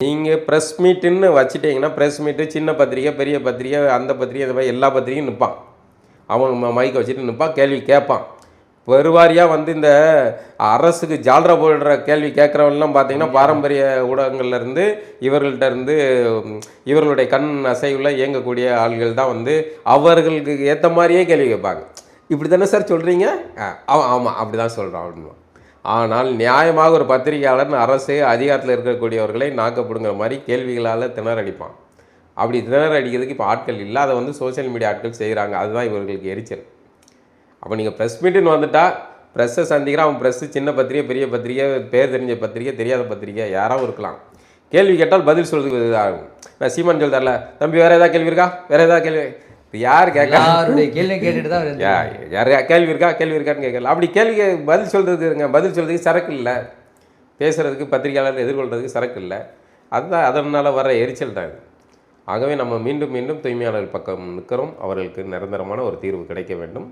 நீங்கள் ப்ரெஸ் மீட்டுன்னு வச்சுட்டிங்கன்னா ப்ரெஸ் மீட்டு சின்ன பத்திரிக்கை பெரிய பத்திரிக்கை அந்த பத்திரிக்கை இந்த மாதிரி எல்லா பத்திரிக்கையும் நிற்பான். அவன் மைக்கை வச்சுட்டு நிற்பான், கேள்வி கேட்பான். பெருவாரியாக வந்து இந்த அரசுக்கு ஜால்ரா போடுற கேள்வி கேட்குறவங்கலாம் பார்த்தீங்கன்னா பாரம்பரிய ஊடகங்கள்லேருந்து இவர்கள்ட்ட இவர்களுடைய கண் அசைவில் இயங்கக்கூடிய ஆள்கள் தான் வந்து அவர்களுக்கு ஏற்ற மாதிரியே கேள்வி கேட்பாங்க. இப்படி தானே சார் சொல்கிறீங்க? ஆமாம் அப்படி தான் சொல்கிறோம் அப்படின்னு. ஆனால் நியாயமாக ஒரு பத்திரிகையாளர் அரசு அதிகாரத்தில் இருக்கக்கூடியவர்களை நாக்கப்படுங்கிற மாதிரி கேள்விகளால் திணறடிப்பான். அப்படி திணறடிக்கிறதுக்கு இப்போ ஆட்கள் இல்லை. அதை வந்து சோசியல் மீடியா ஆட்கள் செய்கிறாங்க. அதுதான் இவர்களுக்கு எரிச்சல். அப்போ நீங்கள் ப்ரெஸ் மீட்டுன்னு வந்துட்டால் ப்ரெஸ்ஸை சந்திக்கிறான். அவன் ப்ரெஸ்ஸு சின்ன பத்திரிகை பெரிய பத்திரிகை பேர் தெரிஞ்ச பத்திரிகை தெரியாத பத்திரிகை யாராவது இருக்கலாம். கேள்வி கேட்டால் பதில் சொல்கிறது இதாகும். நான் சீமான் சொல்லித்தரல, தம்பி வேறு ஏதாவது கேள்வி இருக்கா, வேறு ஏதாவது கேள்வி யார் யாருடைய கேள்வி கேட்டுட்டு தான் யார் கேள்வி இருக்கான்னு கேட்கல. அப்படி கேள்வி பதில் சொல்கிறதுங்க, பதில் சொல்கிறதுக்கு சரக்கு இல்லை, பேசுகிறதுக்கு பத்திரிகையாளர் எதிர்கொள்கிறதுக்கு சரக்கு இல்லை. அதுதான் அதனால் வர எரிச்சல் தான் இது. ஆகவே நம்ம மீண்டும் மீண்டும் தூய்மையாளர்கள் பக்கம் நிற்கிறோம். அவர்களுக்கு நிரந்தரமான ஒரு தீர்வு கிடைக்க வேண்டும்.